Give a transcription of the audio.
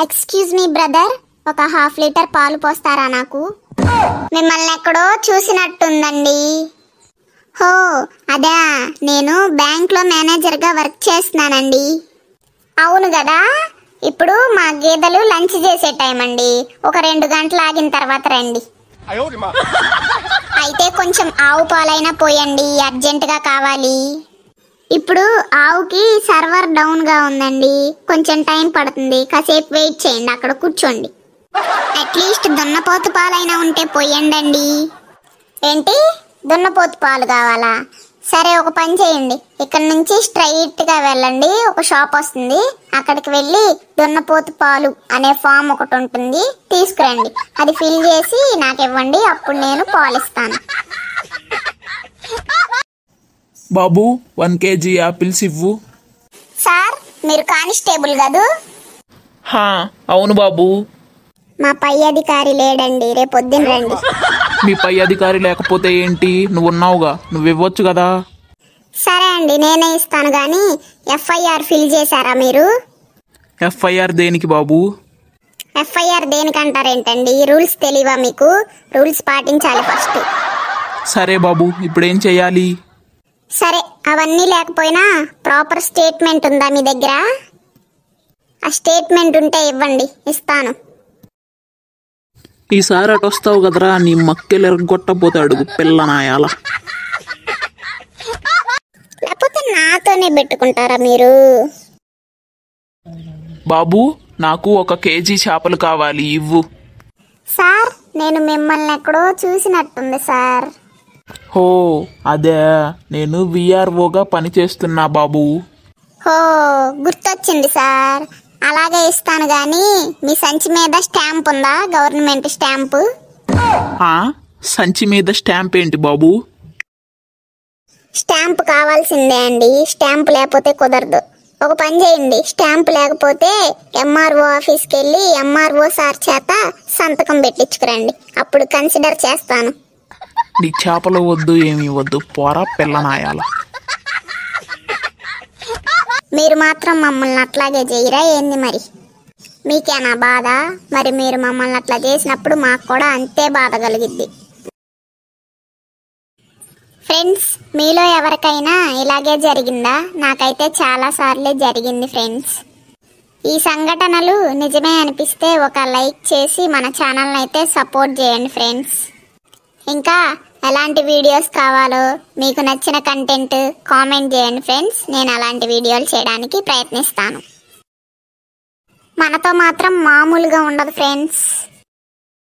Excuse me brother, ఒక half litre పాలు పోస్తారా నాకు? మిమ్మల్ని ఎక్కడో చూసినట్టుందండి. హో అదా, నేను బ్యాంక్లో మేనేజర్గా వర్క్ చేస్తున్నానండి. అవును కదా, ఇప్పుడు మా గేదెలు లంచ్ చేసే టైం అండి. ఒక 2 గంటలు ఆగిన తర్వాత రండి. అయితే కొంచెం ఆవు పాలైనా పోయండి, అర్జెంటుగా కావాలి. ఇప్పుడు ఆవుకి సర్వర్ డౌన్ గా ఉందండి, కొంచెం టైం పడుతుంది, కాసేపు వెయిట్ చేయండి, అక్కడ కూర్చోండి. అట్లీస్ట్ దున్నపోతు పాలైనా ఉంటే పోయండి. ఏంటి, దున్నపోతు పాలు కావాలా? సరే, ఒక పని చేయండి, ఇక్కడ నుంచి స్ట్రైట్ గా వెళ్ళండి, ఒక షాప్ వస్తుంది, అక్కడికి వెళ్ళి దున్నపోతు పాలు అనే ఫామ్ ఒకటి ఉంటుంది, తీసుకురండి. అది ఫిల్ చేసి నాకు ఇవ్వండి, అప్పుడు నేను పాలు ఇస్తాను. బాబు 1 kg యాపిల్స్ ఇవ్వు. సార్, మీరు కానిస్టేబుల్ కదూ? హా అవును బాబు. మా పై అధికారి లేడండి, రేపొద్దున రండి. మీ పై అధికారి లేకపోతే ఏంటి, నువ్వు ఉన్నావుగా, నువ్వు ఇవ్వచ్చు కదా. సరే అండి, నేనే ఇస్తాను, కానీ FIR ఫిల్ చేశారా మీరు? FIR దేనికి బాబు? FIR దేనికంటారేంటండి, రూల్స్ తెలియవా మీకు? రూల్స్ పాటించాలి ఫస్ట్. సరే బాబు, ఇప్పుడేం చెయ్యాలి? సరే, అవన్నీ లేకపోయినా ప్రాపర్ స్టేట్మెంట్ ఉందా మీ దగ్గర? ఆ స్టేట్మెంట్ ఉంటే ఇవ్వండి, ఇస్తాను. ఈసారి అటు వస్తావు కదరా, నీ మక్కెలు ఎరగొట్టపోతే అడుగు పిల్లనాయాల. లేకపోతే నాతోనే పెట్టుకుంటారా మీరు? బాబు, నాకు 1 kg చేపలు కావాలి, ఇవ్వు. సార్, నేను మిమ్మల్ని ఎక్కడో చూసినట్టుంది సార్. హో అదే, నేను VROగా పనిచేస్తున్నా బాబు. హో, గుర్తొచ్చింది సార్, అలాగే ఇస్తాను, గాని మీ సంచి మీద స్టాంప్ ఉందా, గవర్నమెంట్ స్టాంపు? సంచి మీద స్టాంప్ ఏంటి బాబు? స్టాంప్ కావాల్సిందే అండి, స్టాంప్ లేకపోతే కుదరదు. ఒక పని చేయండి, స్టాంప్ లేకపోతే MRO ఆఫీస్కి వెళ్ళి MRO సార్ చేత సంతకం పెట్టించుకురండి, అప్పుడు కన్సిడర్ చేస్తాను. నీ చేపలు వద్దు, ఏమీ వద్దు, పోరా పిల్లనాయాల. మీరు మాత్రం మమ్మల్ని అట్లాగే చేయరా ఏంది మరి? మీకేనా బాధ? మరి మీరు మమ్మల్ని అట్లా చేసినప్పుడు మాకు కూడా అంతే బాధ కలిగిద్ది. ఫ్రెండ్స్, మీలో ఎవరికైనా ఇలాగే జరిగిందా? నాకైతే చాలా సార్లే జరిగింది ఫ్రెండ్స్. ఈ సంఘటనలు నిజమే అనిపిస్తే ఒక లైక్ చేసి మన ఛానల్ని అయితే సపోర్ట్ చేయండి ఫ్రెండ్స్. ఇంకా ఎలాంటి వీడియోస్ కావాలో, మీకు నచ్చిన కంటెంట్ కామెంట్ చేయండి ఫ్రెండ్స్, నేను అలాంటి వీడియోలు చేయడానికి ప్రయత్నిస్తాను. మనతో మాత్రం మామూలుగా ఉండదు ఫ్రెండ్స్.